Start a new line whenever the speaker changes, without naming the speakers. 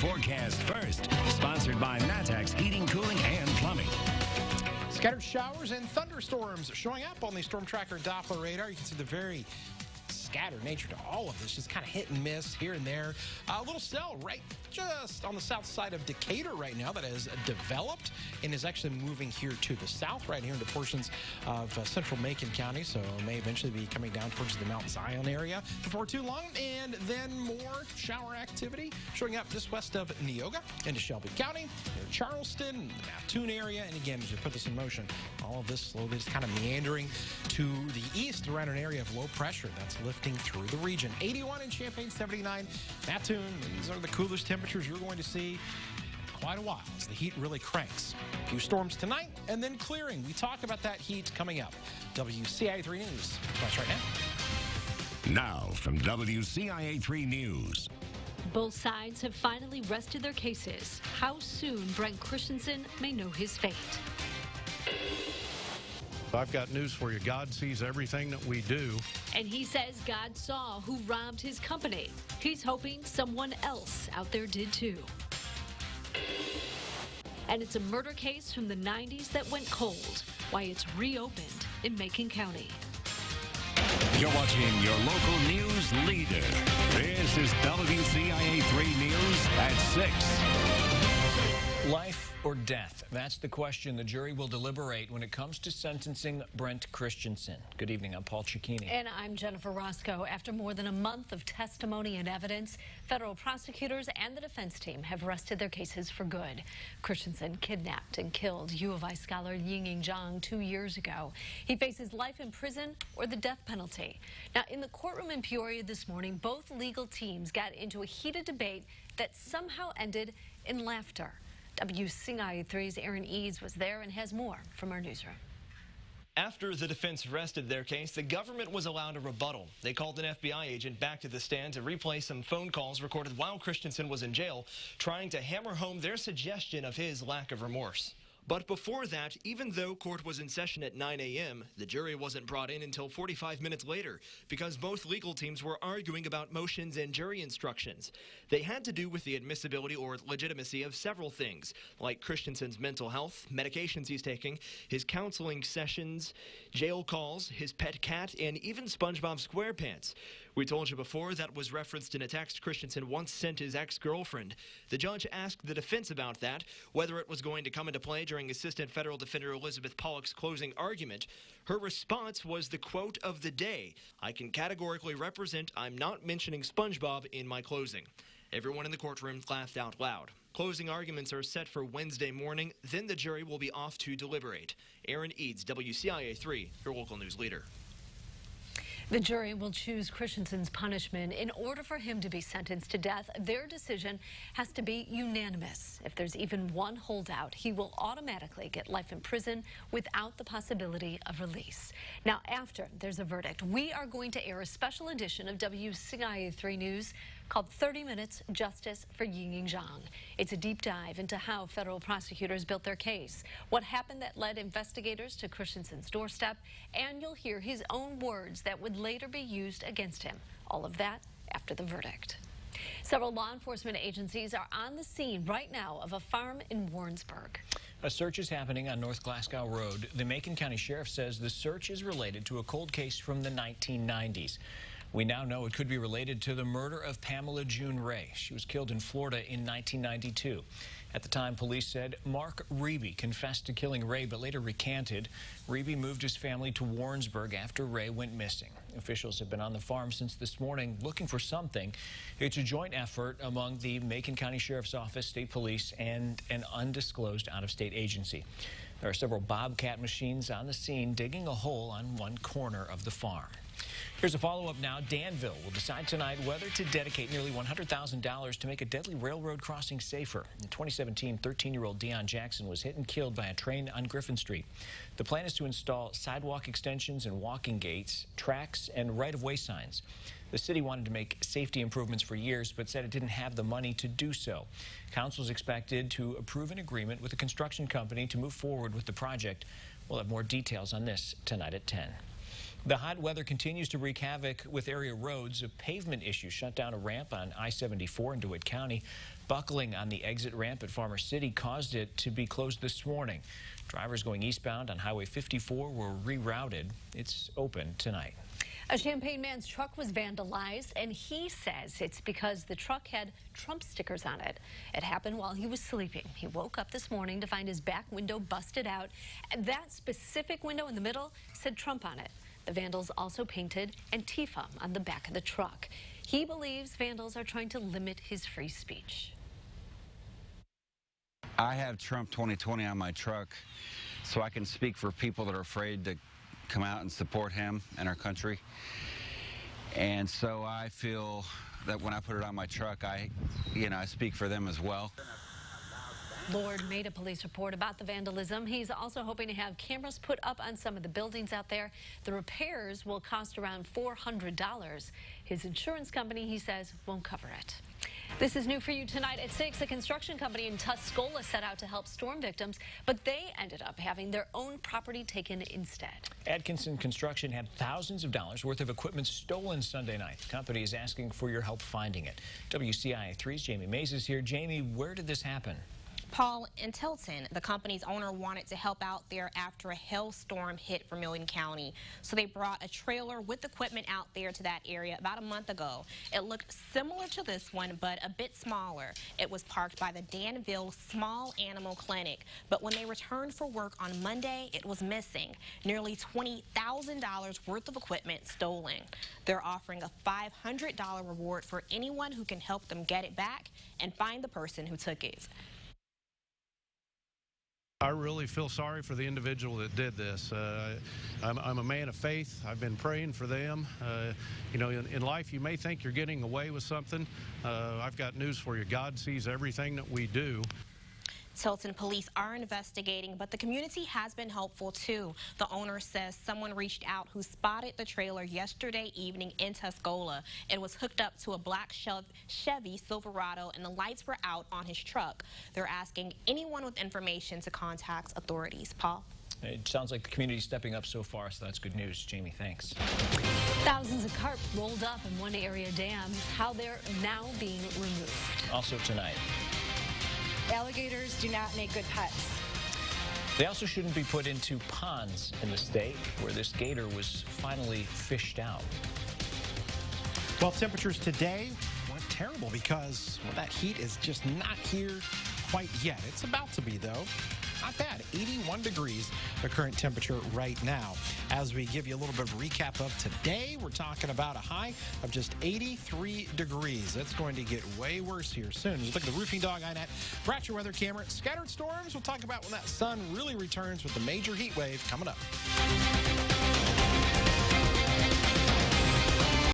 forecast first. Sponsored by Matex Heating, Cooling, and Plumbing.
Scattered showers and thunderstorms showing up on the Storm Tracker Doppler radar. You can see the very scattered nature to all of this, just kind of hit and miss here and there. A little cell right just on the south side of Decatur right now that has developed and is actually moving here to the south, right here into portions of central Macon County, so may eventually be coming down towards the Mount Zion area before too long. And then more shower activity showing up just west of Neoga into Shelby County, near Charleston, the Mattoon area. And again, as we put this in motion, all of this slowly just kind of meandering to the east around an area of low pressure that's lifting through the region. 81 in Champaign, 79 Mattoon. These are the coolest temperatures you're going to see in quite a while as the heat really cranks. A few storms tonight and then clearing. We talk about that heat coming up. WCIA 3 News. That's right now.
Now from WCIA 3 News.
Both sides have finally rested their cases. How soon Brent Christensen may know his fate.
I've got news for you. God sees everything that we do.
And he says God saw who robbed his company. He's hoping someone else out there did too. And it's a murder case from the 90s that went cold. Why it's reopened in Macon County.
You're watching your local news leader. This is WCIA 3 News at 6.
Life or death? That's the question the jury will deliberate when it comes to sentencing Brent Christensen. Good evening. I'm Paul Cicchini.
And I'm Jennifer Roscoe. After more than a month of testimony and evidence, federal prosecutors and the defense team have rested their cases for good. Christensen kidnapped and killed U of I scholar Ying Zhang 2 years ago. He faces life in prison or the death penalty. Now, in the courtroom in Peoria this morning, both legal teams got into a heated debate that somehow ended in laughter. WCIA 3's Aaron Eads was there and has more from our newsroom.
After the defense rested their case, the government was allowed a rebuttal. They called an FBI agent back to the stand to replay some phone calls recorded while Christensen was in jail, trying to hammer home their suggestion of his lack of remorse. But before that, even though court was in session at 9 a.m., the jury wasn't brought in until 45 minutes later because both legal teams were arguing about motions and jury instructions. They had to do with the admissibility or legitimacy of several things, like Christensen's mental health, medications he's taking, his counseling sessions, jail calls, his pet cat, and even SpongeBob SquarePants. We told you before that was referenced in a text Christensen once sent his ex-girlfriend. The judge asked the defense about that, whether it was going to come into play during Assistant Federal Defender Elizabeth Pollock's closing argument. Her response was the quote of the day: "I can categorically represent I'm not mentioning SpongeBob in my closing." Everyone in the courtroom laughed out loud. Closing arguments are set for Wednesday morning, then the jury will be off to deliberate. Aaron Eads, WCIA 3, your local news leader.
The jury will choose Christensen's punishment. In order for him to be sentenced to death, their decision has to be unanimous. If there's even one holdout, he will automatically get life in prison without the possibility of release. Now, after there's a verdict, we are going to air a special edition of WCIA 3 News called 30 Minutes Justice for Ying Zhang. It's a deep dive into how federal prosecutors built their case, what happened that led investigators to Christensen's doorstep, and you'll hear his own words that would later be used against him. All of that after the verdict. Several law enforcement agencies are on the scene right now of a farm in Warrensburg.
A search is happening on North Glasgow Road. The Macon County Sheriff says the search is related to a cold case from the 1990s. We now know it could be related to the murder of Pamela June Ray. She was killed in Florida in 1992. At the time, police said Mark Reeby confessed to killing Ray but later recanted. Reeby moved his family to Warrensburg after Ray went missing. Officials have been on the farm since this morning looking for something. It's a joint effort among the Macon County Sheriff's Office, State Police, and an undisclosed out-of-state agency. There are several Bobcat machines on the scene digging a hole on one corner of the farm. Here's a follow-up now. Danville will decide tonight whether to dedicate nearly $100,000 to make a deadly railroad crossing safer. In 2017, 13-year-old Deion Jackson was hit and killed by a train on Griffin Street. The plan is to install sidewalk extensions and walking gates, tracks, and right-of-way signs. The city wanted to make safety improvements for years, but said it didn't have the money to do so. Council is expected to approve an agreement with the construction company to move forward with the project. We'll have more details on this tonight at 10. The hot weather continues to wreak havoc with area roads. A pavement issue shut down a ramp on I-74 in DeWitt County. Buckling on the exit ramp at Farmer City caused it to be closed this morning. Drivers going eastbound on Highway 54 were rerouted. It's open tonight.
A Champaign man's truck was vandalized, and he says it's because the truck had Trump stickers on it. It happened while he was sleeping. He woke up this morning to find his back window busted out. And that specific window in the middle said Trump on it. The vandals also painted Antifa on the back of the truck. He believes vandals are trying to limit his free speech.
I have Trump 2020 on my truck so I can speak for people that are afraid to come out and support him and our country. And so I feel that when I put it on my truck, I speak for them as well.
Lord made a police report about the vandalism. He's also hoping to have cameras put up on some of the buildings out there. The repairs will cost around $400. His insurance company, he says, won't cover it. This is new for you tonight at 6. A construction company in Tuscola set out to help storm victims, but they ended up having their own property taken instead.
Atkinson Construction had thousands of dollars worth of equipment stolen Sunday night. The company is asking for your help finding it. WCIA 3's Jamie Mays is here. Jamie, where did this happen?
Paul, in Tilton, the company's owner wanted to help out there after a hailstorm hit Vermilion County. So they brought a trailer with equipment out there to that area about a month ago. It looked similar to this one, but a bit smaller. It was parked by the Danville Small Animal Clinic. But when they returned for work on Monday, it was missing. Nearly $20,000 worth of equipment stolen. They're offering a $500 reward for anyone who can help them get it back and find the person who took it.
I really feel sorry for the individual that did this. I'm a man of faith. I've been praying for them. In life, you may think you're getting away with something. I've got news for you. God sees everything that we do.
Tilton police are investigating, but the community has been helpful too. The owner says someone reached out who spotted the trailer yesterday evening in Tuscola. It was hooked up to a black Chevy Silverado and the lights were out on his truck. They're asking anyone with information to contact authorities. Paul?
It sounds like the community is stepping up so far, so that's good news. Jamie, thanks.
Thousands of carp rolled up in one area dam. How they're now being removed.
Also tonight.
Alligators do not make good pets.
They also shouldn't be put into ponds in the state where this gator was finally fished out.
Well, temperatures today weren't terrible because that heat is just not here quite yet. It's about to be, though. Not bad. 81 degrees, the current temperature right now. As we give you a little bit of a recap of today, we're talking about a high of just 83 degrees. It's going to get way worse here soon. As we look at the Roofing Dog INET Bratcher weather camera. Scattered storms. We'll talk about when that sun really returns with the major heat wave coming up.